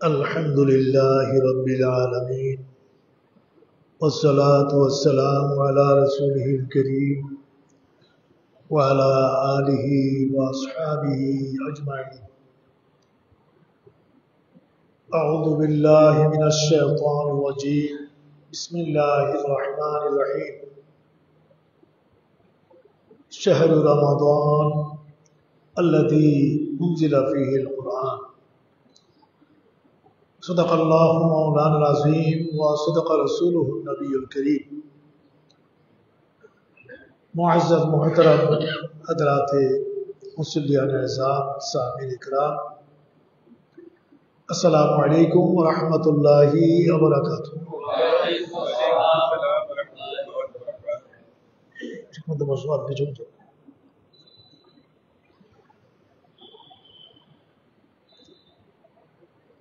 الحمد لله رب العالمين والصلاة والسلام على رسوله الكريم وعلى آله وأصحابه أجمعين. أعوذ بالله من الشيطان الرجيم. بسم الله الرحمن الرحيم. شهر رمضان الذي أنزل فيه القرآن. صدق الله مولانا العظيم وصدق رسوله النبي الكريم. معزز محترم حضرات मुसल्लियान निज़ाम सामीन इकराम, अस्सलामु अलैकुम व रहमतुल्लाहि व बरकातुहू।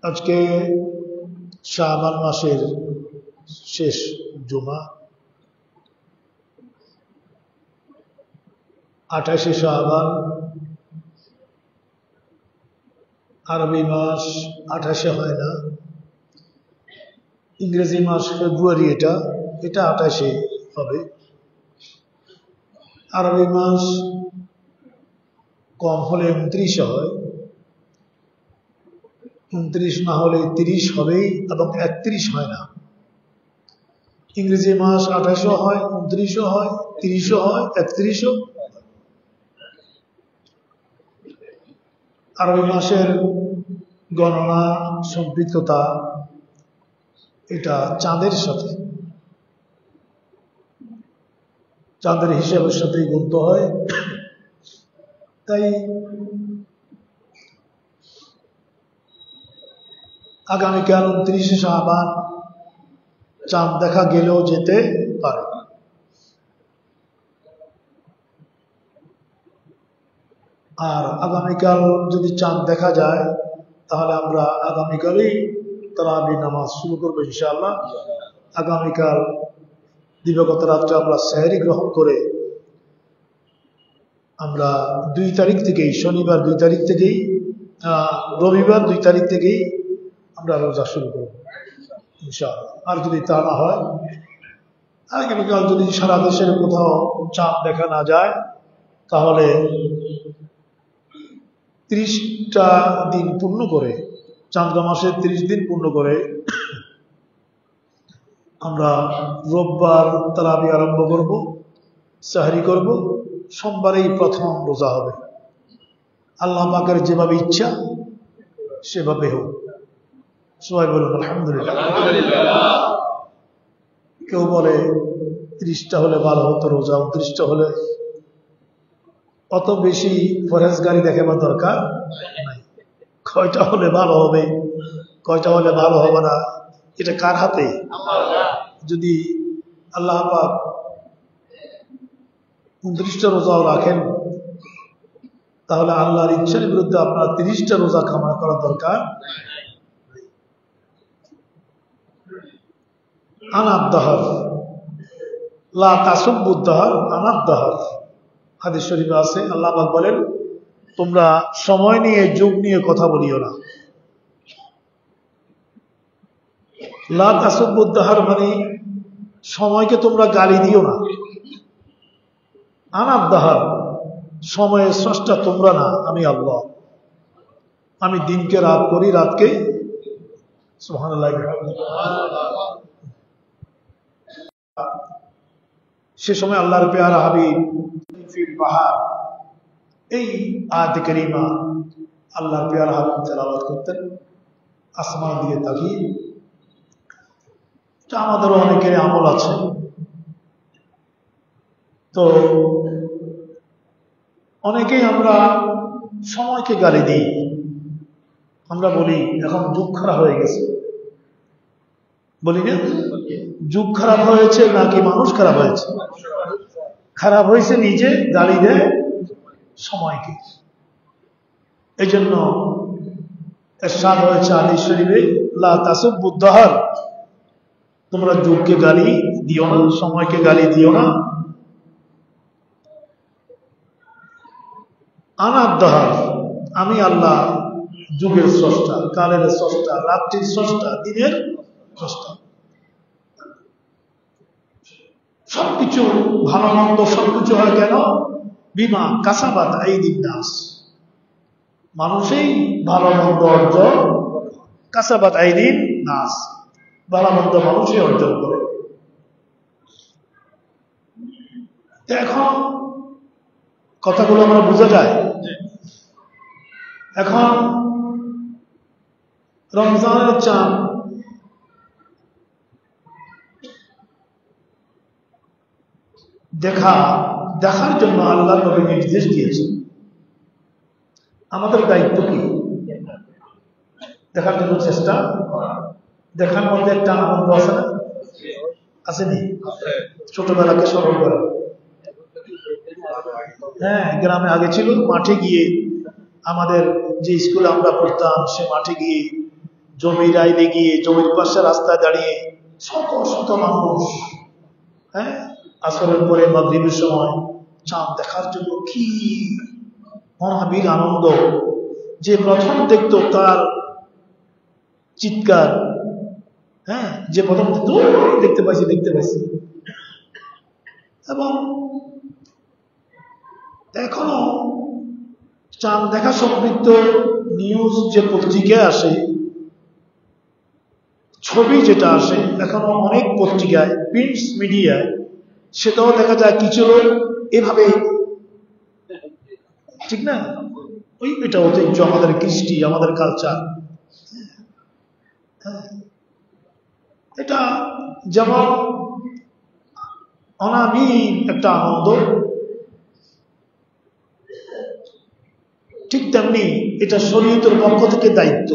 আজকে শাবান মাসের শেষ জুমা, 28 শাবান। আরবি মাস 28 হয় না, ইংরেজি মাস ফেব্রুয়ারি, এটা 28 হবে। আরবি মাস কম হলে 29 হয়, 29 না হলে 30 হবেই, এবং 31 হয় না। ইংরেজি মাস 28 হয়, 29 হয়, 30 হয়, 31। আরবি মাসের গণনা সম্পৃক্ততা এটা চাঁদের সাথে, চাঁদের হিসাবের সাথেই গুনতে হয়। তাই আগামীকাল 29 শাবান চাঁদ দেখা গেলেও যেতে পারে। আর আগামীকাল যদি চাঁদ দেখা যায় তাহলে আমরা আগামীকালই তারাবি নামাজ শুরু করবো ইনশাআল্লাহ। আগামীকাল দিবাগত রাত্রে আমরা সেহরি গ্রহণ করে আমরা 2 তারিখ থেকেই, শনিবার 2 তারিখ থেকেই, রবিবার 2 তারিখ থেকেই আমরা রোজা শুরু করব ইনশাআল্লাহ। আর যদি তা না হয়, আগামীকাল যদি সারা দেশের কোথাও চাঁদ দেখা না যায় তাহলে 30টা দিন পূর্ণ করে, চাঁদ মাসের 30 দিন পূর্ণ করে আমরা রোববার তারাবি আরম্ভ করব, সাহরি করব। সোমবারেই প্রথম রোজা হবে। আল্লাহ পাকের যেভাবে ইচ্ছা সেভাবে হোক। সবাই বলুন আলহামদুলিল্লাহ। কেউ বলে 30টা হলে ভালো হতো রোজা, 29টা হলে। অত বেশি ফরজগারি দেখাবার দরকার নাই। কয়টা হলে ভালো হবে, কয়টা হলে ভালো হবে না, এটা কার হাতে? যদি আল্লাহ পাক 29টা রোজাও রাখেন তাহলে আল্লাহর ইচ্ছার বিরুদ্ধে আপনার 30টা রোজা কামনা করার দরকার। আনাদ্দাহর লা তাসুবুদ্দাহর আনাদ্দাহর, হাদিস শরীফে আছে, আল্লাহ পাক বলেন তোমরা সময় নিয়ে, যুগ নিয়ে কথা বলিও না। লা তাসুবুদ্দাহর মানে সময়কে তোমরা গালি দিও না। আনাদ্দাহর, সময়ের স্রষ্টা তোমরা না, আমি আল্লাহ। আমি দিনকে রাত করি, রাতকে সুবহানাল্লাহ। সে সময় আল্লাহর পেয়ারা হাবিব ফিল বাহার, এই আয়াত কারীমা আল্লাহর পেয়ারা হাবিব তেলাওয়াত করতেন আসমান দিয়ে তাকিয়ে। আমাদেরও অনেকের আমল আছে। তো অনেকেই আমরা সময়কে গালি দিই। আমরা বলি এখন যুগ খারাপ হয়ে গেছে, বলি না? যুগ খারাপ হয়েছে নাকি মানুষ খারাপ হয়েছে? খারাপ হয়েছে নিজে, গালি দেয় সময়কে। এই জন্য ইরশাদ হয়েছে হাদিস শরীফে, লা তাসুবুদ্দাহর, তোমরা যুগকে গালি দিও না, সময়কে গালি দিও না। আনার দহার, আমি আল্লাহ যুগের স্রষ্টা, কালের স্রষ্টা, রাত্রির স্রষ্টা, দিনের স্রষ্টা। সবকিছু ভালো মন্দ সবকিছু হয় কেন? বিমা কাসাবাত আইদিন নাস, মানুষই ভালো মন্দ অর্জন, কাসাবাত আইদিন নাস, ভালো মন্দ মানুষই অর্জন করে। এখন কথাগুলো আমরা বোঝা যায়। এখন রমজানের চাঁদ দেখার জন্য আল্লাহ নবী নির্দেশ দিয়েছেন। আমাদের দায়িত্ব কি? দেখার জন্য চেষ্টা করা। দেখার মধ্যে একটা আনন্দ আছে না? আসেনি? ছোটবেলাকে স্মরণ করা। হ্যাঁ, গ্রামে আগে ছিল মাঠে গিয়ে, আমাদের যে স্কুলে আমরা পড়তাম সে মাঠে গিয়ে, জমির আইলে গিয়ে, জমির পাশে রাস্তায় দাঁড়িয়ে শত শত মানুষ, হ্যাঁ, আসরের পরে মাগরিবের সময় চাঁদ দেখার জন্য কি মহাবীর আনন্দ। যে প্রথম দেখতো তার চিৎকার, হ্যাঁ, যে প্রথম দেখতে পাইছি। এবং এখনো চাঁদ দেখা সম্পৃক্ত নিউজ যে পত্রিকায় আসে, ছবি যেটা আসে এখনো অনেক পত্রিকায়, প্রিন্ট মিডিয়ায়, সেটাও দেখা যায় কিছু লোক এভাবে, ঠিক না? এটা ঐতিহ্য, আমাদের কৃষ্টি, আমাদের কালচার। এটা যেমন অনাবিল একটা আনন্দ, ঠিক তেমনি এটা শরীয়তের পক্ষ থেকে দায়িত্ব।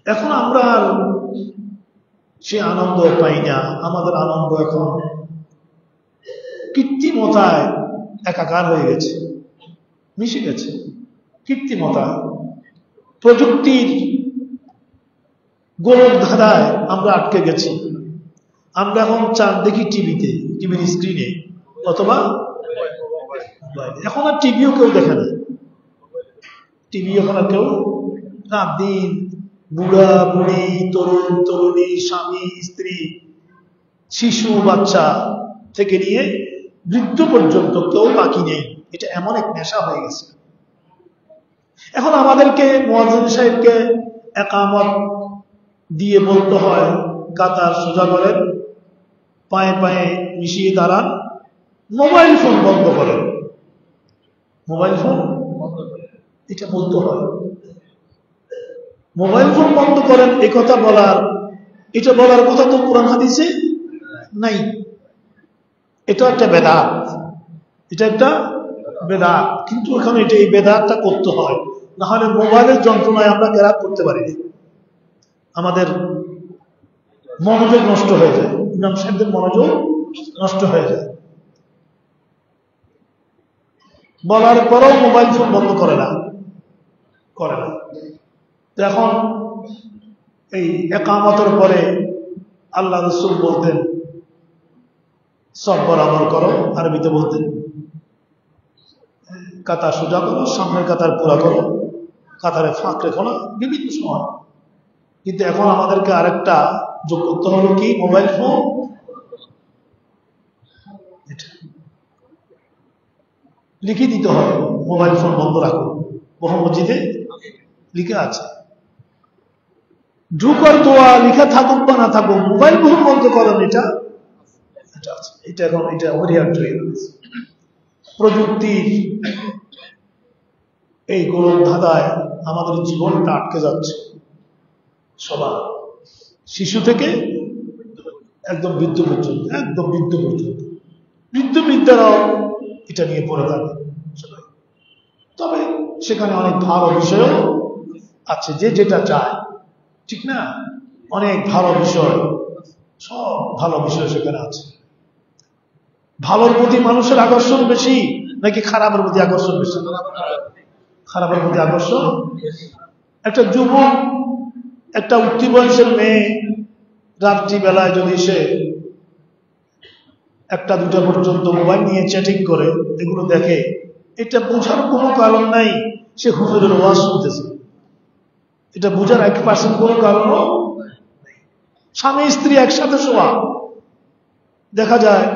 এখন আমরা আর সে আনন্দ পাই না। আমাদের আনন্দ এখন কৃত্রিমতায় একাকার হয়ে গেছে, মিশে গেছে। কৃত্রিমতা, প্রযুক্তির গোলক ধাঁধায় আমরা আটকে গেছি। আমরা এখন চাঁদ দেখি টিভিতে, টিভির স্ক্রিনে, অথবা এখন আর টিভিও কেউ দেখে না। টিভি এখন আর কেউ, রাত দিন বুড়া বুড়ি, তরুণ তরুণী, স্বামী স্ত্রী, শিশু বাচ্চা থেকে নিয়ে বৃদ্ধ পর্যন্ত কেউ বাকি নেই। এটা এমন এক নেশা হয়ে গেছে। এখন আমাদেরকে মুয়াজ্জিন সাহেবকে একামত দিয়ে বলতে হয়, কাতার সোজা করেন, পায়ে পায়ে মিশিয়ে দাঁড়ান, মোবাইল ফোন বন্ধ করেন, মোবাইল ফোন এটা বলতে হয়। মোবাইল ফোন বন্ধ করেন এ কথা এটা বলার কথা তো কোরআন হাদিসে নাই। এটা একটা বেদাত, এটা একটা বেদাত। কিন্তু এখানে এই বেদাতটা করতে হয়, না হলে মোবাইলের যন্ত্রণায় আমরা কেরাত করতে পারি না। আমাদের মনোযোগ নষ্ট হয়ে যায়, ইমাম সাহেবদের মনোযোগ নষ্ট হয়ে যায়। বলার পরেও মোবাইল ফোন বন্ধ করে না। এখন এই একামতের পরে আল্লাহ রাসূল বলতেন সব বরাবর করো, আরবিতে বলতেন কাতার সোজা করো, সামনের কাতার পুরা করো, কাতারে ফাঁক রেখো না, বিভিন্ন সময়। কিন্তু এখন আমাদেরকে আরেকটা যোগ করতে হলো কি? Mobile phone. লিখে দিতে হবে মোবাইল ফোন বন্ধ রাখো, বহু মসজিদে লিখে আছে। ঢুকার দোয়া লিখা থাকুক বা না থাকুক, মোবাইল ফোন বন্ধ করেন, এটা এখন এটা অপরিহার্য হয়ে গেছে। প্রযুক্তির এই গোলক ধাঁধায় আমাদের জীবনটা আটকে যাচ্ছে। সবার, শিশু থেকে একদম বৃদ্ধ পর্যন্ত, বৃদ্ধ বৃদ্ধারাও এটা নিয়ে পড়ে থাকে সবাই। তবে সেখানে অনেক ভালো বিষয়ও আছে, যে যেটা চায়, ঠিক না? অনেক ভালো বিষয়, সব ভালো বিষয় সেখানে আছে। ভালোর প্রতি মানুষের আকর্ষণ বেশি নাকি খারাপের প্রতি আকর্ষণ বেশি? খারাপের প্রতি আকর্ষণ। একটা যুবক, একটা উঠতি বয়সের মেয়ে রাত্রিবেলায় যদি সে 1টা 2টা পর্যন্ত মোবাইল নিয়ে চ্যাটিং করে, এগুলো দেখে, এটা বোঝার কোনো কারণ নাই সে হুজুরের ওয়াজ শুনতেছে। এটা বোঝার 1% কোনো কারণও। স্বামী স্ত্রী একসাথে শোয়া, দেখা যায়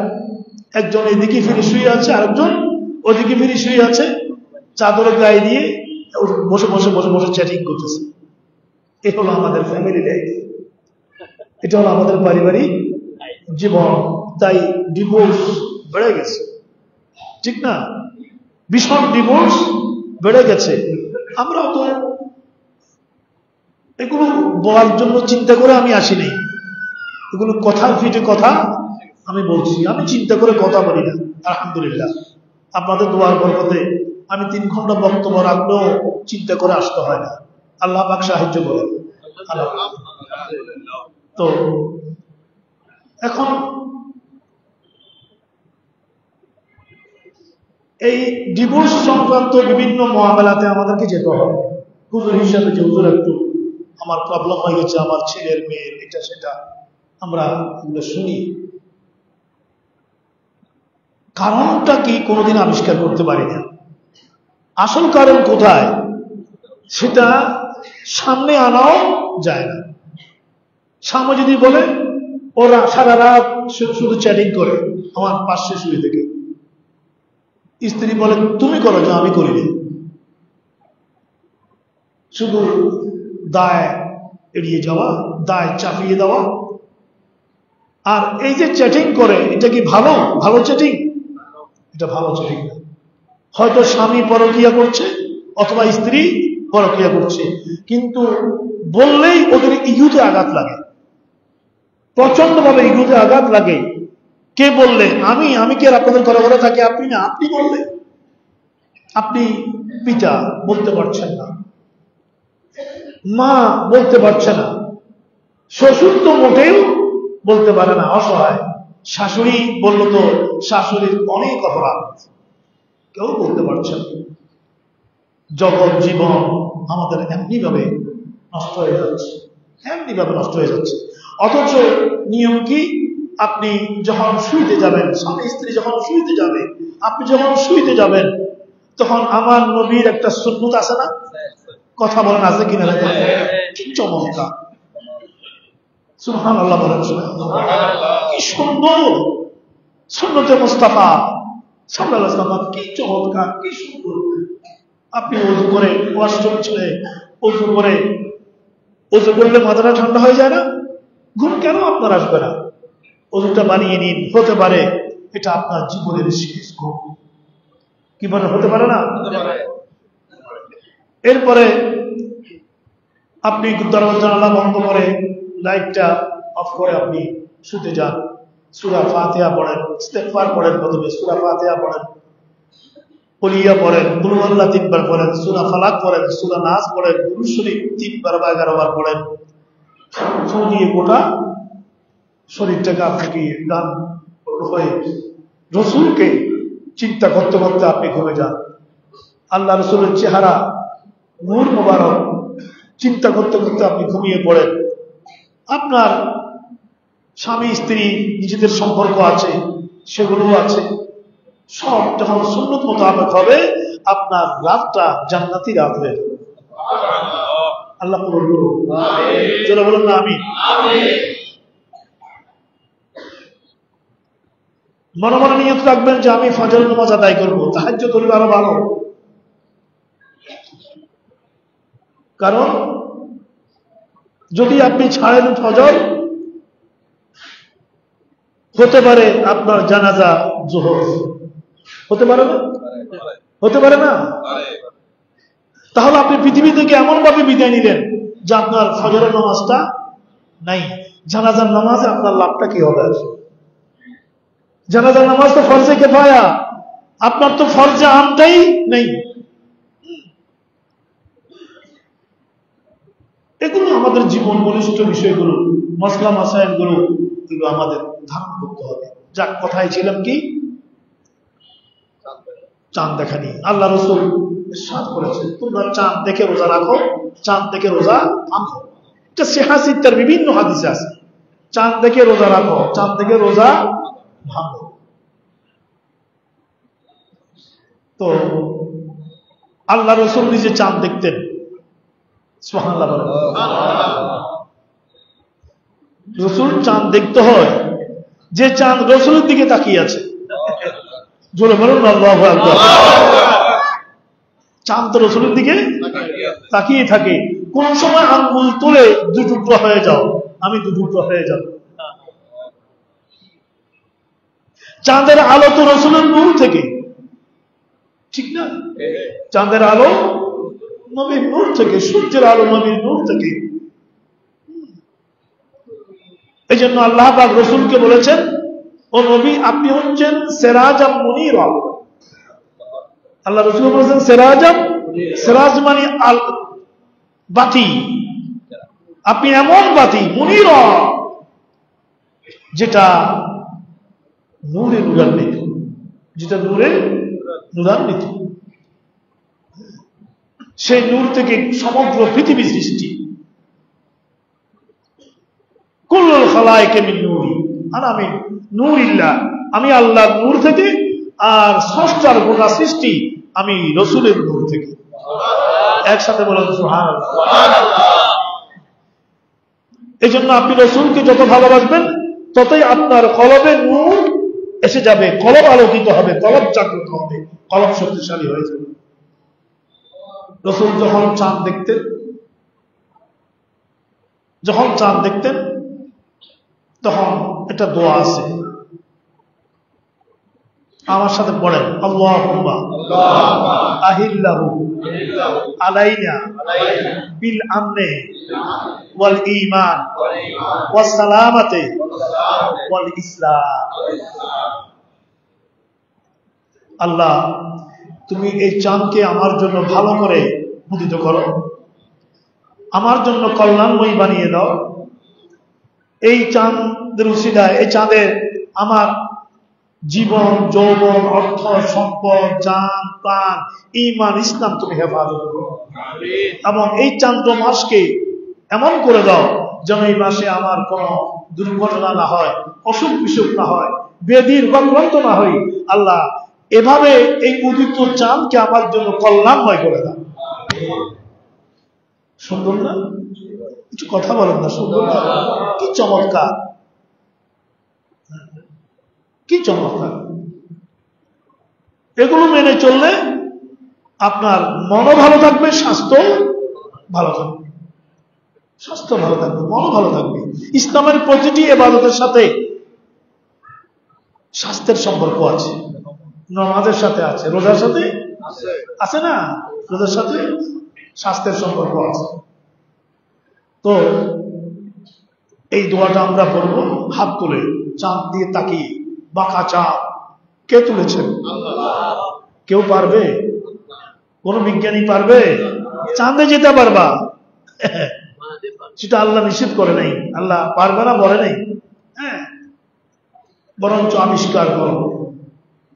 একজন এদিকে ফিরে শুয়ে আছে, আরেকজন ওদিকে ফিরে শুয়ে আছে, চাদর গায়ে দিয়ে বসে বসে বসে বসে চ্যাটিং করতেছে। এ হলো আমাদের ফ্যামিলি লাইফ, এটা হলো আমাদের পারিবারিক জীবন। তাই ডিভোর্স বেড়ে গেছে, ঠিক না? ভীষণ ডিভোর্স বেড়ে গেছে। আমরাও তো এগুলো বলার জন্য চিন্তা করে আমি আসিনি, এগুলো কথার ফিটে কথা আমি বলছি। আমি চিন্তা করে কথা বলি না, আলহামদুলিল্লাহ। আপনাদের দোয়ার বরকতে আমি 3 ঘন্টা বক্তব্য রাখলেও চিন্তা করে আসতে হয় না। আল্লাহ পাক সাহায্য করে। তো এখন এই ডিভোর্স সংক্রান্ত বিভিন্ন মহামেলাতে আমাদেরকে যেতে হবে হুজুর হিসাবে, যে হুজুর একটু আমার প্রবলেম হয়ে গেছে, আমার ছেলের মেয়ের এটা সেটা, আমরা শুনি। কারণটা কি কোনোদিন আবিষ্কার করতে পারি না। আসল কারণ কোথায় সেটা সামনে আনাও যায় না। সামনে যদি বলে ওরা সারা রাত শুধু চ্যাটিং করে আমার পাশে শুয়ে থেকে, স্ত্রী বলে তুমি করো, যে আমি করিনি। শুধু দায় এড়িয়ে যাওয়া, দায় চাপিয়ে দেওয়া। আর এই যে চ্যাটিং করে, এটা কি ভালো? ভালো চ্যাটিং? এটা ভালো চ্যাটিং না। হয়তো স্বামী পরকিয়া করছে অথবা স্ত্রী পরকিয়া করছে, কিন্তু বললেই ওদের ইগুতে আঘাত লাগে, প্রচন্ড ভাবে ইগুতে আঘাত লাগে। কে বললে? আমি কি আর আপনাদের ঘরে ঘরে থাকি? আপনি না, আপনি বললে। আপনি পিতা বলতে পারছেন না, মা বলতে পারছে না, শ্বশুর তো মোটেও বলতে পারে না, অসহায়। শাশুড়ি বলল তো শাশুড়ির অনেক অপরাধ, কেউ বলতে পারছে না। জগৎ জীবন আমাদের এমনি ভাবে নষ্ট হয়ে যাচ্ছে, এমনি ভাবে নষ্ট হয়ে যাচ্ছে। অথচ নিয়ম কি? আপনি যখন শুইতে যাবেন, স্বামী স্ত্রী যখন শুইতে যাবে, আপনি যখন শুইতে যাবেন, তখন আমার নবীর একটা সুন্নত আছে না? কথা বলেন, আছে কিনা? কি চমৎকার! সুবহানাল্লাহ বলেন। কি সুন্দর সুন্নতে মুস্তাফা সাল্লাল্লাহু আলাইহি ওয়াসাল্লাম, কি চমৎকার, কি সুন্দর। আপনি ওযু করে, ওয়াশরুম ছেড়ে ওযু করে, ওযু করলে মাথাটা ঠান্ডা হয়ে যায় না? ঘুম কেন আপনার আসবে না? ওযুটা বানিয়ে নিন। হতে পারে এটা আপনার জীবনের শেষ ঘুম, কি বলে? হতে পারে না? এরপরে আপনি দরজা জানালা বন্ধ করে, লাইটটা অফ করে আপনি শুতে যান। সূরা ফাতিহা পড়েন, ইস্তিগফার পড়েন, প্রথমে সূরা ফাতিহা পড়েন, কুলিয়া পড়েন, কুল হুয়াল্লাহু 3 বার পড়েন, সূরা ফালাক পড়েন, সূরা নাস পড়েন, দুরূদ শরীফ 3 বার বা 11 বার পড়েন। ফু দিয়ে গোটা শরীরটাকে আপনাকে গান হয়ে রসুলকে চিন্তা করতে করতে আপনি ঘুমে যান। আল্লাহ রসুলের চেহারা, নূর মোবারক চিন্তা করতে করতে আপনি ঘুমিয়ে পড়েন। আপনার স্বামী স্ত্রী নিজেদের সম্পর্ক আছে, সেগুলো আছে, সব যখন সুন্নত মোতাবেক হবে, আপনার রাতটা জান্নাতি রাত হয়ে যাবে। আল্লাহ কবুল করুন, যারা বলেন না আমিন। মনে মনে নিয়ত রাখবেন যে আমি ফজর নামাজ আদায় করবো, তাহাজ্জুদ করলে আরো ভালো। কারণ যদি আপনি ছাড়েন ফজর, হতে পারে আপনার জানাজা জোহর, হতে পারে না? হতে পারে না? তাহলে আপনি পৃথিবী থেকে এমন ভাবে বিদায় নিলেন যে আপনার ফজরের নামাজটা নাই। জানাজার নামাজে আপনার লাভটা কি হবে? জানাজার নামাজ তো ফরজে কিফায়া, আপনার তো ফরজে আমটাই নেই। এগুলো আমাদের জীবন বলিষ্ঠ বিষয়গুলো, মসলা মাসাইলগুলো, এগুলো আমাদের ধারণ করতে হবে। যাক, কথায় ছিলাম কি? চাঁদ দেখা নিয়ে আল্লাহ রসুল ইরশাদ করেছেন, তোমরা চাঁদ দেখে রোজা রাখো, চাঁদ দেখে রোজা ভাঙো। এটা সিহাসিত্তার বিভিন্ন হাদিসে আছে, চাঁদ দেখে রোজা রাখো, চাঁদ দেখে রোজা ভাঙো। তো আল্লাহ রসুল নিজে চাঁদ দেখতেন। সুবহানাল্লাহ বলেন। রসুল চাঁদ দেখতে হয়, যে চাঁদ রসুলের দিকে তাকিয়ে আছে। জোরে বলুন আল্লাহু আকবার। চাঁদ তো রসুলের দিকে তাকিয়ে থাকে। কোন সময় আঙ্গুল তুলে দুটুকরো হয়ে যাও, আমি দুটুকরো হয়ে যাব। চাঁদের আলো তো রসুলের নূর থেকে, ঠিক না? চাঁদের আলো নবীর নূর থেকে, সূর্যের আলো নবীর নূর থেকে। এই জন্য আল্লাহ পাক রসুলকে বলেছেন, ও নবী আপনি হচ্ছেন সিরাজাম মুনীরা। আল্লাহ রসুল বলেছেন সিরাজাম, সিরাজ মানে আল বাতি, আপনি এমন বাতি মুনীরা যেটা নূরে নূরান্বিত, যেটা নূরে নূরান্বিত। সেই নূর থেকে সমগ্র পৃথিবী সৃষ্টি। কুল্লুল খালায়েকে মিন নূরি আনা মিন নূরিল্লাহ, আমি আল্লাহর নূর থেকে, আর স্রষ্টার গোটা সৃষ্টি আমি রসুলের নূর থেকে। একসাথে বলেন সুবহানাল্লাহ। এই জন্য আপনি রসুলকে যত ভালোবাসবেন ততই আপনার কলবে নূর এসে যাবে, কলব আলোকিত হবে, কলব জাগ্রত হবে, কলব শক্তিশালী হয়ে যাবে। রসুল যখন চাঁদ দেখতেন, তখন একটা দোয়া আছে, আমার সাথে পড়েন, আল্লাহুম্মা আহিল্লাহু আলাইনা বিল আমনে ওয়াল ঈমান ওয়াস সালামাতি ওয়াল ইসলাম। আল্লাহ তুমি এই চাঁদকে আমার জন্য ভালো করে মুদিত করো, আমার জন্য কল্যাণময়ী বানিয়ে দাও। এই চাঁদের উসিলায়, এই চাঁদের আমার জীবন, যৌবন, অর্থ, সম্পদ, জান, প্রাণ, ঈমান, ইসলাম তুমি হেফাজত করো। এবং এই চান্দ্র মাসকে এমন করে দাও যেন এই মাসে আমার কোনো দুর্ঘটনা না হয়, অসুখ বিসুখ না হয়, ব্যাধির আক্রান্ত না হই। আল্লাহ এভাবে এই উদিত চাঁদকে আমার জন্য কল্যাণময় করে দাও। সুন্দর না? কিছু কথা বলেন না, সুন্দর না? কি চমৎকার, কি চমৎকার। এগুলো মেনে চললে আপনার মনও ভালো থাকবে, স্বাস্থ্য ভালো থাকবে, স্বাস্থ্য ভালো থাকবে, মনও ভালো থাকবে। ইসলামের প্রতিটি ইবাদতের সাথে স্বাস্থ্যের সম্পর্ক আছে, নামাজের সাথে আছে, রোজার সাথে আছে না, রোজার সাথে স্বাস্থ্যের সম্পর্ক আছে। তো এই দোয়াটা আমরা পড়বো হাত তুলে, চাঁদ দিয়ে তাকিয়ে। বাঁকা চাঁদ কে তুলেছেন? কেউ পারবে? কোন বিজ্ঞানী পারবে? চাঁদে যেতে পারবা? সেটা আল্লাহ নিষেধ করে নাই, আল্লাহ পারবে না বলে নাই। হ্যাঁ, বরঞ্চ আবিষ্কার করো,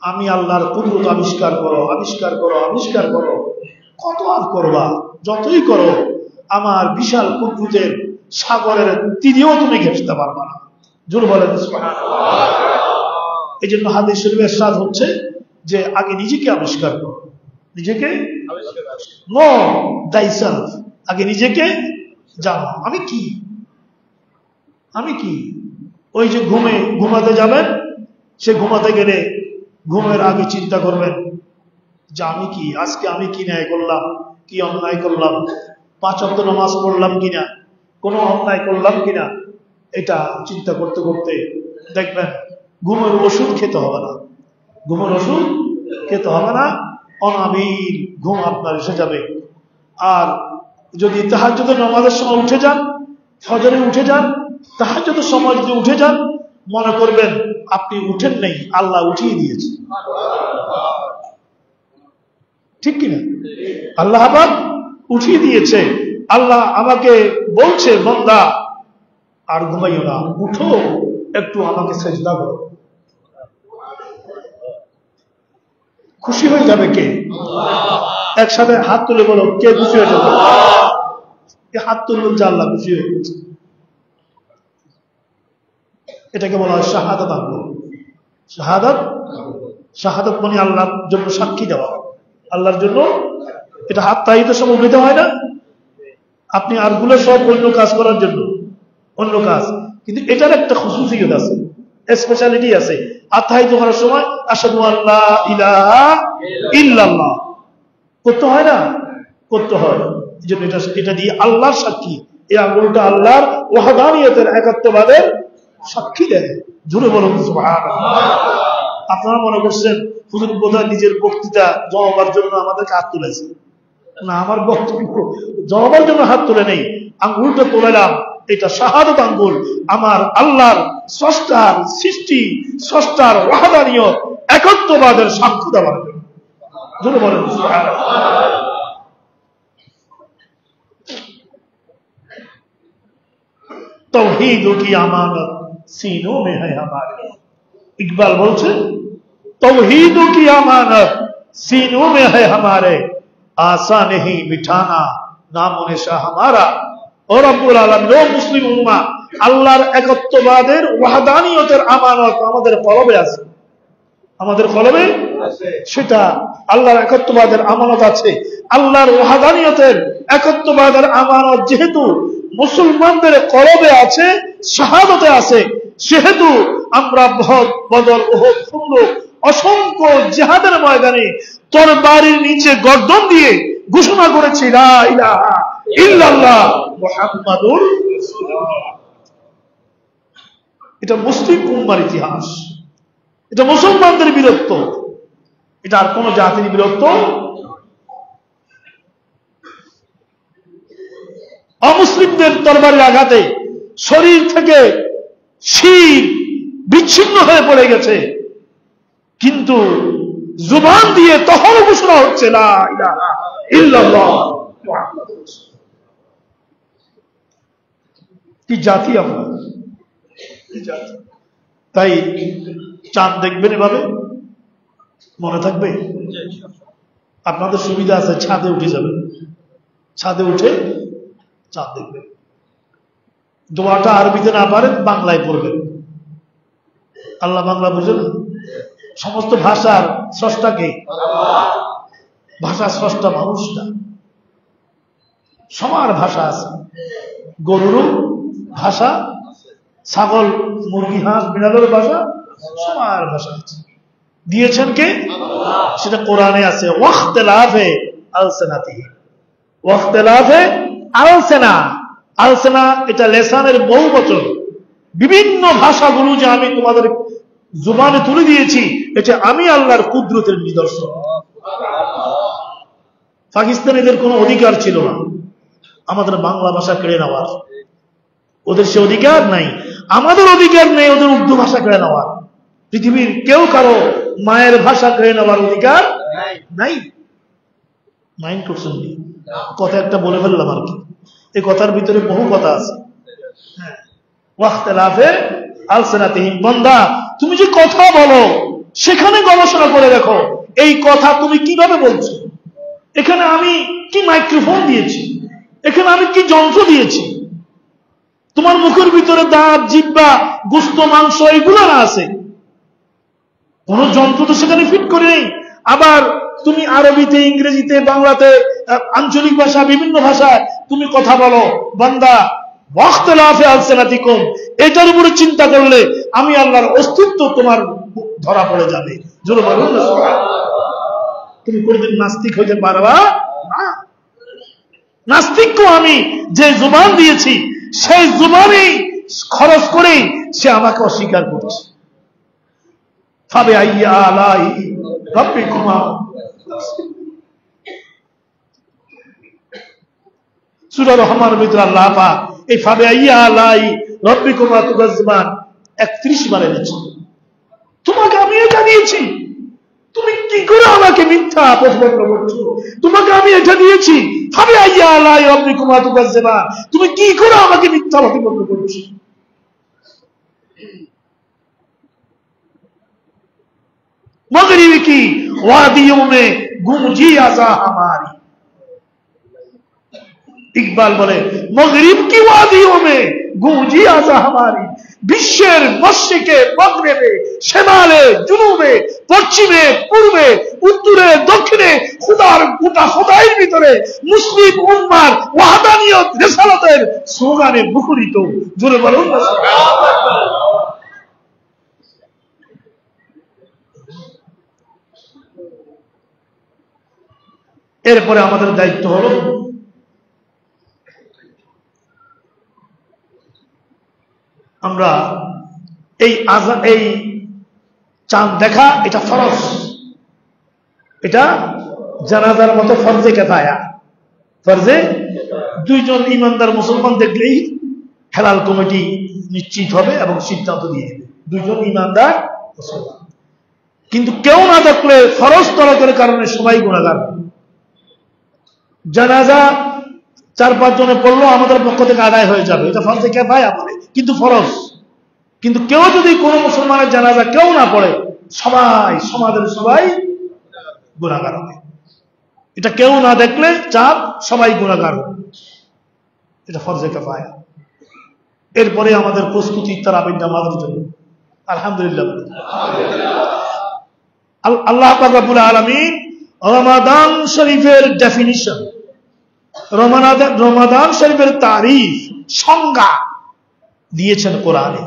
আমি আল্লাহর কুদরত আবিষ্কার করো, আবিষ্কার করো, আবিষ্কার করো। কত আর করবা? যতই করো আমার বিশাল কুদরতের সাগরের তীরেও তুমি ঘেঁষতে পারবা না। জোর বলেন সুবহানাল্লাহ। এই জন্য হাদিস শরীফের ইরশাদ হচ্ছে যে আগে নিজেকে আবিষ্কার করো, নিজেকে নো thyself, আগে নিজেকে জানো আমি কি, আমি কি। ওই যে ঘুমাতে যাবেন, সে ঘুমাতে গেলে ঘুমের আগে চিন্তা করবেন যে আমি কি, আজকে আমি কি ন্যায় করলাম, কি অন্যায় করলাম, 5 ওয়াক্ত নামাজ পড়লাম কিনা, কোনো অন্যায় করলাম কিনা। এটা চিন্তা করতে করতে দেখবেন ঘুমের ওষুধ খেতে হবে না, ঘুমের ওষুধ খেতে হবে না, অনাবিল ঘুম আপনার এসে যাবে। আর যদি তাহাজ্জুদের নামাজের সময় উঠে যান, ফজরে উঠে যান, তাহাজ্জুদের সময় যদি উঠে যান, মনে করবেন আপনি উঠেন নাই, আল্লাহ উঠিয়ে দিয়েছে। ঠিক কিনা? আল্লাহ আবার উঠিয়ে দিয়েছে। আল্লাহ আমাকে বলছে, বান্দা আর ঘুমাইও না, উঠো, একটু আমাকে সেজদা করো। খুশি হয়ে যাবে কে? একসাথে হাত তুলে বলো, কে খুশি হয়ে যাবে? হাত তুলবেন যে আল্লাহ খুশি হয়ে গেছে। এটাকে বলা হয় শাহাদাত। শাহাদাত, শাহাদাত মানে আল্লাহর জন্য সাক্ষী দেওয়া। আল্লাহর জন্য। এটা হাত তাহিদের সময় উঠাতে হয় না? আপনি আরগুলো সব অন্য কাজ করার জন্য, অন্য কাজ, কিন্তু এটার একটা খুসুসিয়ত আছে, স্পেশালিটি আছে। আত্মাহিত করার সময় আশহাদু আল্লা ইলাহা ইল্লাল্লাহ করতে হয় না? করতে হয়। এই জন্য এটা দিয়ে আল্লাহর সাক্ষী, এই আঙ্গুলটা আল্লাহর ওয়াহদানিয়তের, একাত্মবাদের সাক্ষী দেয়। জোরে বলুন সুবহানাল্লাহ। আপনারা মনে করছেন হুজুর বোধহয় নিজের বক্তৃতা জমাবার জন্য আমাদেরকে হাত তুলেছে। না, আমার বক্তব্য জমাবার জন্য হাত তুলে নেই, আঙ্গুলটা তুলেলাম, এটা শাহাদত আঙ্গুল, আমার আল্লাহর স্রষ্টার সৃষ্টি, স্রষ্টার ওয়াহদানিয়ত, একত্ববাদের সাক্ষ্য দেওয়ার জন্য। জোরে বলেন সুবহানাল্লাহ। तौहीद की अमानत सीनों में है हमारे। इकबाल बोलছে तौहीद की अमानत सीनों में है हमारे, आसा नहीं मिठाना नामो निशा हमारा। ও রব্বুল আলামিন, ও মুসলিম উম্মাহ, আল্লাহর একত্ববাদের ওয়াহদানিয়তের আমানত আমাদের কলবে আছে, আমাদের কলবে আছে। সেটা আল্লাহর একত্ববাদের আমানত আছে। আল্লাহর ওয়াহদানিয়তের একত্ববাদের আমানত যেহেতু মুসলমানদের কলবে আছে, শাহাদতে আছে, সেহেতু আমরা বদর, উহুদ, খুন্দক, অসংখ্য জিহাদের ময়দানে তরবারির নিচে গর্দন দিয়ে ঘোষণা করেছি লা ইলাহা ইল্লাল্লাহ মুহাম্মাদুর রাসূলুল্লাহ। এটা মুসলিম উম্মার ইতিহাস, এটা মুসলমানদের বীরত্ব, এটা আর কোন জাতির বীরত্ব। অমুসলিমদের তরবারির আঘাতে শরীর থেকে শির বিচ্ছিন্ন হয়ে পড়ে গেছে, কিন্তু জুবান দিয়ে তখন ঘোষণা হচ্ছে লা ইলাহা ইল্লাল্লাহ মুহাম্মাদুর রাসূলুল্লাহ। কি জাতি আমরা, কি জাতি! তাই চাঁদ দেখবেন এভাবে, মনে থাকবে? আপনাদের সুবিধা আছে, ছাদে উঠে যাবেন, ছাদে উঠে চাঁদ দেখবেন। দোয়াটা আরবিতে না পারেন বাংলায় পড়বেন। আল্লাহ বাংলা বুঝেন? সমস্ত ভাষার স্রষ্টাকে, ভাষার স্রষ্টা মানুষটা। সবার ভাষা আছে, গরুরও ভাষা, ছাগল, মুরগি, হাঁস, বিড়ালের ভাষা, সবার ভাষা আছে। দিয়েছেন কে? সেটা কোরআনে আছে। ওয়াখতিলাফে আলসিনাতিহি, ওয়াখতিলাফে আলসিনা। আলসিনা এটা লেসানের বহুবচন। বিভিন্ন ভাষাগুলো যে আমি তোমাদের জুবানে তুলে দিয়েছি, এটা আমি আল্লাহর কুদরতের নিদর্শন। পাকিস্তানিদের কোনো অধিকার ছিল না আমাদের বাংলা ভাষা কেড়ে নেওয়ার, ওদের সে অধিকার নাই। আমাদের অধিকার নেই ওদের উর্দু ভাষা কেড়ে নেওয়ার। পৃথিবীর কেউ কারো মায়ের ভাষা কেড়ে নেওয়ার অধিকার নাই। মাইন্ড করছেন? কথা একটা বলে ফেললাম আর কি, এই কথার ভিতরে বহু কথা আছে। ওয়াখতিলাফে আলসিনাতিহিম, বান্দা তুমি যে কথা বলো সেখানে গবেষণা করে দেখো এই কথা তুমি কিভাবে বলছো। এখানে আমি কি মাইক্রোফোন দিয়েছি, এখানে আমি কি যন্ত্র দিয়েছি। তোমার মুখের ভিতরে দাঁত, জিহ্বা, গোশত, মাংস এগুলো না আছে, কোন যন্ত্র তো সেখানে ফিট করে নেই। আবার তুমি আরবিতে, ইংরেজিতে, বাংলাতে, আঞ্চলিক ভাষা, বিভিন্ন ভাষায় তুমি কথা বলো। বান্দা ওয়াখতিলাফে আলসিনাতিকুম, এটার উপরে চিন্তা করলে আমি আল্লাহর অস্তিত্ব তোমার ধরা পড়ে যাবে। জোরে বলুন না সুবহানাল্লাহ। তুমি কোনদিন নাস্তিক হইতে পারবা না। নাস্তিককে আমি যে জুবান দিয়েছি সেই জুবানেই খরচ করেই সে আমাকে অস্বীকার করছে। ফাবে আইয়া আলাই রাব্বিকুমা, সূরা রহমানের ভিতরে আল্লাহ পাক এই ফাবে আইয়া আলাই রাব্বিকুমা তুকাজ্জিবান 31 বার এনেছে। তোমাকে আমি এটা দিয়েছি, তুমি কি করে আমাকে মিথ্যা প্রতিপন্ন করছো? তোমাকে আমি এটা দিয়েছি, ফাবে আইয়া আলাই রাব্বিকুমা তুকাজ্জিবান, তুমি কি করে আমাকে মিথ্যা প্রতিপন্ন করছো? मगरिब की वादियों में गूंजी आजा हमारी। इकबाल बोले मगरिब की वादियों में গুজি আজা হামারি, বিশ্বের মশরিকে মাগরিবে, শিমালে জুনুবে, পশ্চিমে পূর্বে, উত্তরে দক্ষিণে খোদার গোটা খোদাইয়ের ভিতরে মুসলিম উম্মার ওয়াহদানিয়ত রিসালাতের স্লোগানে মুখরিত। জোরে বলুন না। এরপরে আমাদের দায়িত্ব হলো আমরা এই চাঁদ দেখা, এটা ফরজ, এটা জানাজার মতো ফরজে কিফায়া। ফরজে দুইজন ইমানদার মুসলমান দেখলেই হেলাল কমিটি নিশ্চিত হবে এবং সিদ্ধান্ত দিয়ে দেবে, দুইজন ইমানদার মুসলমান। কিন্তু কেউ না দেখলে ফরজ তরকের কারণে সবাই গুনাহগার। জানাজা 4-5 জনে পড়লো আমাদের পক্ষ থেকে আদায় হয়ে যাবে, এটা ফরজে কিফায়া বলে, কিন্তু ফরজ। কিন্তু কেউ যদি কোনো মুসলমানের জানাজা কেউ না পড়ে, সবাই সমাজের সবাই গুনাহগার হবে। এটা কেউ না দেখলে চাপ, সবাই গুনাহগার হবে, এটা ফরজে কিফায়া। এরপরে আমাদের প্রস্তুতি তারাবির নামাজের জন্য। আলহামদুলিল্লাহ। আল্লাহ পাক রব্বুল আলামিন রমাদান শরীফের ডেফিনিশন, রমাদান শরীফের তারিফ, সংজ্ঞা দিয়েছেন কোরআনে।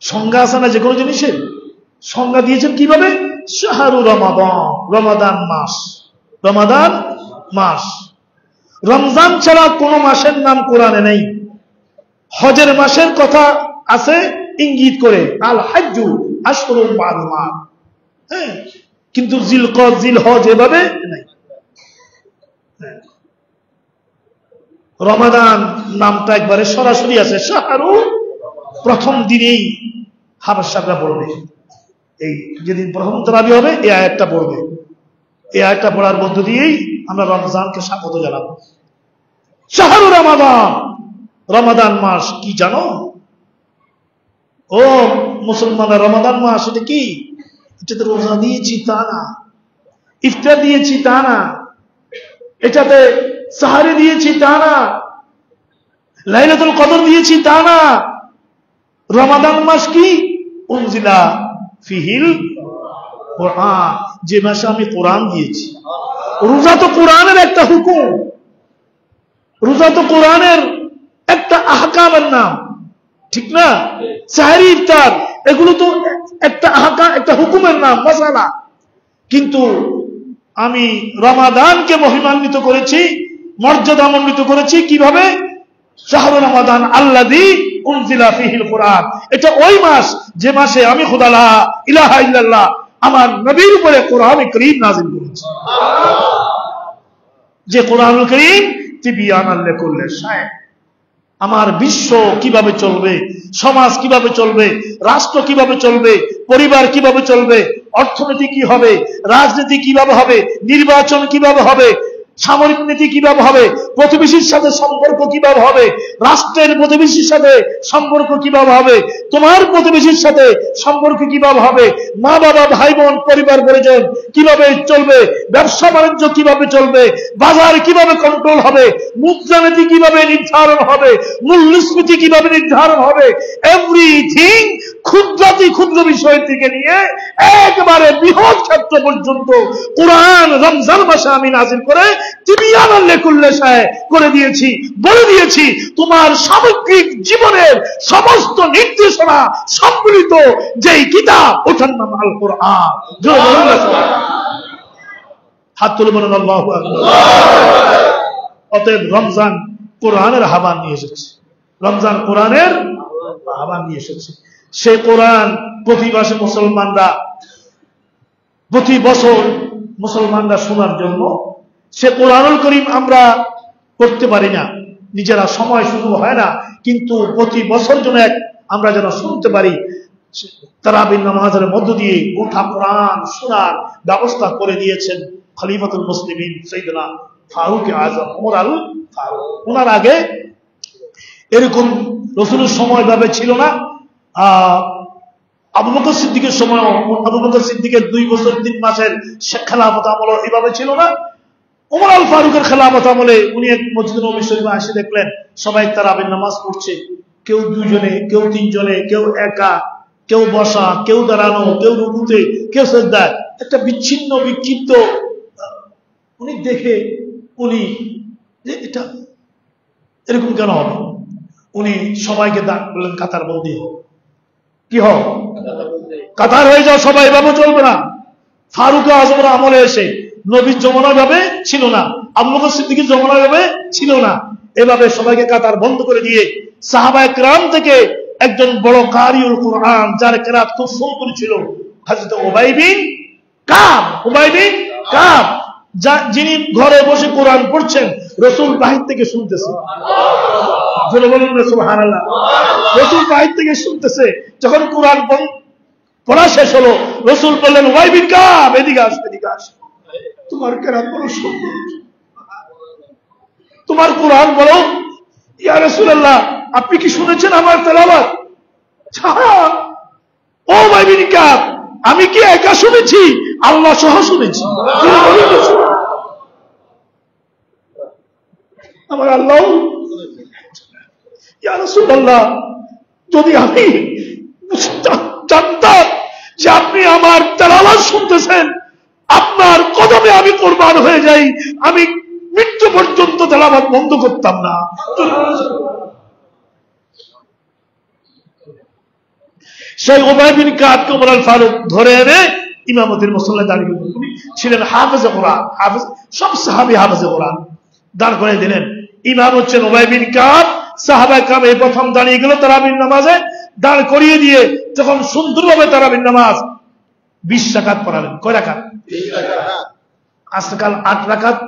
সংজ্ঞা আছে না যে কোনো জিনিসের, সংজ্ঞা দিয়েছেন কিভাবে? শাহরু রমাদান, রমাদান মাস, রমাদান মাস। রমজান ছাড়া কোন মাসের নাম কোরআনে নেই। হজের মাসের কথা আছে ইঙ্গিত করে, আল হাজ্জু আশহুরুম মা'লুমাত, হ্যাঁ, কিন্তু জিলকদ জিলহজ এভাবে নাই। রমাদান নামটা একবারে সরাসরি আছে, শাহরু, প্রথম দিনেই হাফেজ সাহেবরা পড়বে, এই যেদিন প্রথম তারাবি হবে এই আয়াতটা পড়বে। এই আয়াতটা পড়ার মধ্য দিয়েই আমরা রমজানকে স্বাগত জানাবো। শাহরু রমাদান, রমাদান মাস কি জানো? ও মুসলমানরা, রমাদান মাস এটা কি? এটাতে রোজা দিয়েছি তা না, ইফতার দিয়েছি তা না, এটাতে সাহারি দিয়েছি তা না, লাইলাতুল কদর দিয়েছি তা না। রমাদান মাস কি? উনজিলা ফিহিল কোরআন, যে মাসে আমি কোরআন দিয়েছি। রোজা তো কোরআনের একটা হুকুম, রোজা তো কোরআনের একটা আহকামের নাম, ঠিক না? সাহরি, ইফতার এগুলো তো একটা আহকাম, একটা হুকুমের নাম, মাসালা। কিন্তু আমি রমাদানকে মহিমান্বিত করেছি, মর্যাদামণ্ডিত করেছি কিভাবে? শাহরু রমাদান আল্লাযী উনজিলা ফীহিল কোরআন, এটা ওই মাস যে মাসে আমি খোদা লা ইলাহা ইল্লাল্লাহ আমার নবীর উপরে কোরআন কারীম নাযিল করেছি। যে কোরআনুল কারীম তিবিয়ানাল লিকুল্লি শাই, আমার বিশ্ব কিভাবে চলবে, সমাজ কিভাবে চলবে, রাষ্ট্র কিভাবে চলবে, পরিবার কিভাবে চলবে, অর্থনীতি কি হবে, রাজনীতি কিভাবে হবে, নির্বাচন কিভাবে হবে, সামরিক নীতি কিভাবে হবে, প্রতিবেশীর সাথে সম্পর্ক কিভাবে হবে, রাষ্ট্রের প্রতিবেশীর সাথে সম্পর্ক কিভাবে হবে, তোমার প্রতিবেশীর সাথে সম্পর্ক কিভাবে হবে, মা বাবা ভাই বোন পরিবার পরিজন কিভাবে চলবে, ব্যবসা বাণিজ্য কিভাবে চলবে, বাজার কিভাবে কন্ট্রোল হবে, মুদ্রানীতি কিভাবে নির্ধারণ হবে, মূল্যস্ফীতি কিভাবে নির্ধারণ হবে, এভরিথিং ক্ষুদ্রাতি ক্ষুদ্র বিষয় থেকে নিয়ে একবারে বৃহৎ ক্ষেত্র পর্যন্ত কোরআন রমজান মাসে আমি নাযিল করে তিবিয়ানাল লিকুল্লি শাই করে দিয়েছি, বলে দিয়েছি তোমার সামগ্রিক জীবনের সমস্ত নির্দেশনা সম্মিলিত যেই কিতাব, ওটার নাম আল কোরআন। হাত তুলে বলেন আল্লাহু আকবার। অতএব রমজান কোরআনের আহ্বান নিয়ে এসেছে, রমজান কোরআনের আহ্বান নিয়ে এসেছে। সেই কোরআন প্রতি মাসে মুসলমানরা, প্রতি বছর মুসলমানরা শোনার জন্য সে কোরআনুল কারীম আমরা করতে পারি না, নিজেরা সময় সুযোগ হয় না, কিন্তু প্রতি বছর জন্য আমরা যেন শুনতে পারি, তারাবির নামাজের মধ্য দিয়ে গোটা কোরআন শোনার ব্যবস্থা করে দিয়েছেন খলিফাতুল মুসলিমিন সাইয়েদনা ফারুক আযম ওমর আল ফারুক। ওনার আগে এরকম রাসূলের সময় ভাবে ছিল না। আবু বকর সিদ্দিকের সময়, আবু বকর সিদ্দিকের 2 বছর 3 মাসের খেলাফত আমল এভাবে ছিল না। ওমর আল ফারুকের খেলাফত আমলে উনি এক মসজিদ নববী শরীফে এসে দেখলেন সবাই তারাবির নামাজ পড়ছে, কেউ দুজনে, কেউ তিনজনে, কেউ একা, কেউ বসা, কেউ দাঁড়ানো, কেউ রুকুতে, কেউ সিজদায়, একটা বিচ্ছিন্ন বিক্ষিপ্ত। উনি দেখে উনি যে এটা এরকম কেন হবে, উনি সবাইকে বললেন কাতার বন্দী হোক। কি হোক? কাতার হয়ে যাও, সবাই এভাবে চলবে না। ফারুক আজমের আমলে এসে নবীর জমানা ভাবে ছিল না, আবু বকর সিদ্দিকের জমানা ভাবে ছিল না, এভাবে সবাইকে কাতার বন্ধ করে দিয়ে সাহাবায়ে কেরাম থেকে একজন বড় কারিউল কুরআন, যার কেরাত খুব সুন্দর ছিল, হযরত উবাই বিন কাব, যিনি ঘরে বসে কোরআন পড়ছেন, রাসূল বাহির থেকে শুনতেছে। বলুন না সুবহানাল্লাহ। রাসূল বাহির থেকে শুনতেছে। যখন কোরআন পড়া শেষ হলো, রাসূল বললেন, উবাই বিন কাব, এদিকে আস, এদিকে আস। তোমার কেরাত বড় সুন্দর, তোমার কোরআন বলো। ইয়া রাসূলুল্লাহ, আপনি কি শুনেছেন আমার তেলাওয়াত? ও উবাই বিন কাব, আমি কি একা শুনেছি? আল্লাহ সহ শুনেছি। আমার আল্লাহ, ইয়া রাসূলুল্লাহ, যদি আমি জানতাম যে আপনি আমার তেলাওয়াত শুনতেছেন, আপনার কদমে আমি কুরবান হয়ে যাই, আমি মৃত্যু পর্যন্ত তেলাওয়াত বন্ধ করতাম না। সেই উবাই বিন কাবকে ওমর আল ফারুক ধরে এনে ইমামতির মুসল্লায় দাঁড়িয়ে, উনি ছিলেন হাফেজে কোরআন, সব সাহাবী হাফেজে কোরআন, দাঁড় করে দিলেন। ইমাম হচ্ছেন উবাই বিন কাব। সাহাবায়ে কেরাম এই প্রথম দাঁড়িয়ে গেল তারাবির নামাজে, দাঁড় করিয়ে দিয়ে যখন সুন্দরভাবে তারাবির নামাজ 20 রাকাত পড়ালেন। কয় রাকাত? আজকাল 8 রাকাত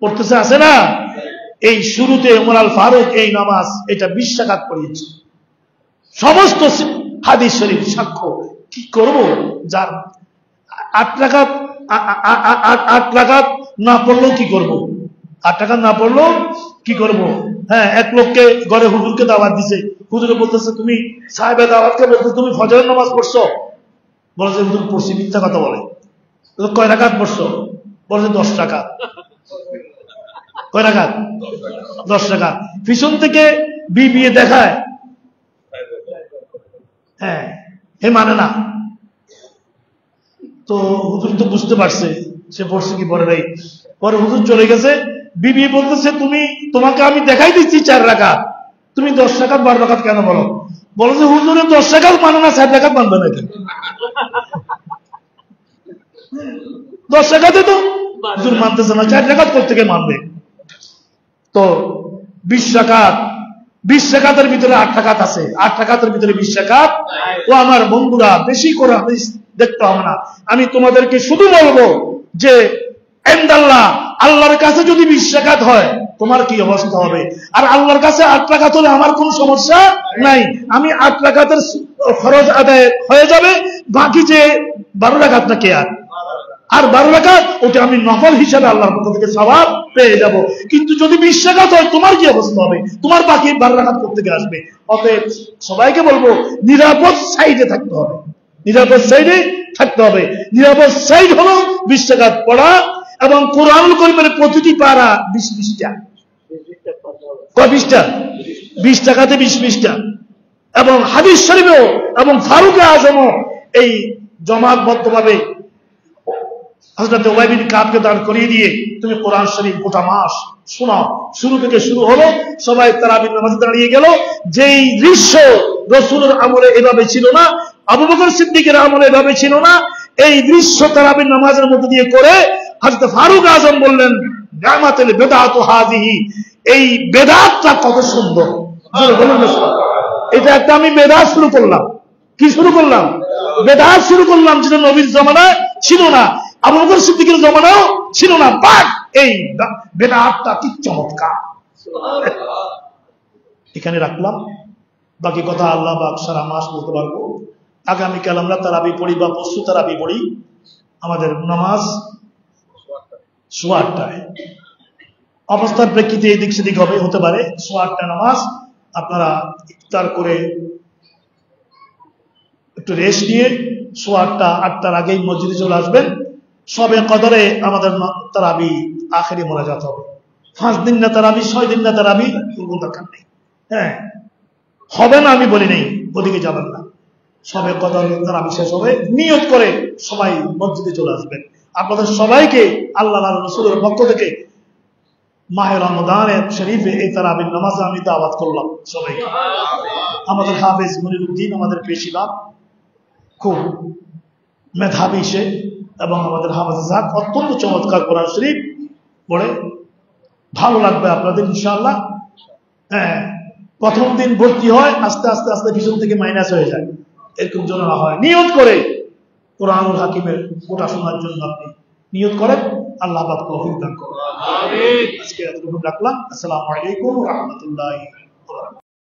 পড়তেছে, আছে না? এই শুরুতে ওমর আল ফারুক এই নামাজ এটা 20 রাকাত পড়িয়েছে। সমস্ত হাদিস শরীফ সাক্ষ্য। কি করব, যার 8 রাকাত না পড়লেও কি করব? 8 রাকাত না পড়লেও কি করব? হ্যাঁ, এক লোককে ঘরে হুজুরকে দাওয়াত দিছে, হুজুরে বলতেছে, তুমি সাহেবের দাওয়াতকে বলতে তুমি ফজরের নামাজ পড়ছো? বলছে হুজুর পড়ছি। মিথ্যা কথা বলে। কয় রাকাত পড়ছো? বলছে 10 রাকাত। কয় রাকাত? 10 রাকাত। পিছন থেকে বিবিএ দেখায়, হ্যাঁ, হে মানে না। তো হুজুর তো বুঝতে পারছে সে পড়ছে কি পড়ে নাই। পরে হুজুর চলে গেছে, বিবি বলতেছে, তোমাকে আমি দেখাই দিচ্ছি 4 রাকাত, তুমি 10 রাকাত 12 রাকাত কেন বলো? বলো যে হুজুরে 10 রাকাত মানে না, 4 রাকাত মানবে নাকি? 10 রাকাতে তো হুজুর মানতেছে না, 4 রাকাত কোত্থেকে মানবে? তো 20 রাকাত, 20 রাকাতের ভিতরে 8 রাকাত আছে, 8 রাকাতের ভিতরে 20 রাকাত। ও আমার বন্ধুরা, বেশি করে হাদিস দেখতে হবে না, আমি তোমাদেরকে শুধু বলবো যে ইনদাল্লাহ, আল্লাহর কাছে যদি 20 রাকাত হয় তোমার কি অবস্থা হবে? আর আল্লাহর কাছে 8 রাকাত হলে আমার কোনো সমস্যা নাই, আমি 8 রাকাতের ফরজ আদায় হয়ে যাবে, বাকি যে 12 রাকাত না কে আর 12 রাকাত ওটা আমি নফল হিসাবে আল্লাহর পক্ষ থেকে সওয়াব পেয়ে যাব। কিন্তু যদি 20 রাকাত হয় তোমার কি অবস্থা হবে? তোমার বাকি 12 রাকাত কোথা থেকে আসবে? অতএব সবাইকে বলবো নিরাপদ সাইডে থাকতে হবে, নিরাপদ সাইডে থাকতে হবে। নিরাপদ সাইড হলো 20 রাকাত পড়া এবং কোরআনুল কারীমের প্রতিটি পারা 20-20টা। কয় 20টা? 20 টাকাতে 20-20টা। এবং হাদিস শরীফেও এবং ফারুক আজমও এই জমাতবদ্ধভাবে হযরত উবাই বিন কাবকে দাঁড় করিয়ে দিয়ে তুমি কোরআন শরীফ গোটা মাস শোনাও। শুরু থেকে শুরু হলো, সবাই তারাবির নামাজে দাঁড়িয়ে গেল। যেই দৃশ্য রাসূলের আমলে এভাবে ছিল না, আবু বকর সিদ্দিকের আমলে এভাবে ছিল না, এই দৃশ্য তারাবির নামাজের মধ্যে দিয়ে করে হযরত ফারুক আজম বললেন, গামাতুল বিদআতু হাযিহি, এই বেদাতটা কত সুন্দর। বলুন না, এটা একটা আমি বেদাত শুরু করলাম। কি শুরু করলাম? বেদাত শুরু করলাম, যেটা নবীর জামানায় ছিল না, আবু বকর সিদ্দিকের জামানায়ও ছিল না। বাট এই বেদাতটা কি চমৎকার। এখানে রাখলাম, বাকি কথা আল্লাহ পাক সারা মাস বলতে পারবো। আগামীকাল আমরা তারাবি পড়ি বা পরশু তারাবি পড়ি। আমাদের নামাজ 8:15 অবস্থার প্রেক্ষিতে এদিক সেদিক হবে, হতে পারে 8:15 নামাজ। আপনারা ইফতার করে একটু রেস্ট নিয়ে 8:15 8টার আগেই মসজিদে চলে আসবেন। সবে কদরে আমাদের তারাবি আখেরি মোনাজাত হবে। 5 দিন না তারাবি, 6 দিন না তারাবি, কোনো দরকার নেই। হ্যাঁ, হবে না আমি বলি নেই, ওদিকে যাবেন না। সবে কদর তারাবি শেষ হবে, নিয়ত করে সবাই মসজিদে চলে আসবেন। আপনাদের সবাইকে আল্লাহ রাসূলের পক্ষ থেকে মাহে রমজানের শরীফে এই তারাবির নামাজে আমি দাওয়াত করলাম সবাইকে। আমাদের হাফেজ মনিরুদ্দিন, আমাদের পেশিবাব, খুব মেধাবী সে, এবং আমাদের হাফেজ সাহেব অত্যন্ত চমৎকার কোরআন শরীফ পড়ে। ভালো লাগবে আপনাদের ইনশাআল্লাহ। হ্যাঁ, প্রথম দিন ভর্তি হয়, আস্তে আস্তে আস্তে পিছন থেকে মাইনাস হয়ে যায়, এরকম যেন না হয়। নিয়ত করে কোরআনুল হাকিমের গোটা শোনার জন্য আপনি নিয়ত করেন, আল্লাহ পাক তৌফিক দান করুন। আজকে এতটুকু রাখলাম। আসসালামু আলাইকুম ওয়া রাহমাতুল্লাহি ওয়া বারাকাতুহু।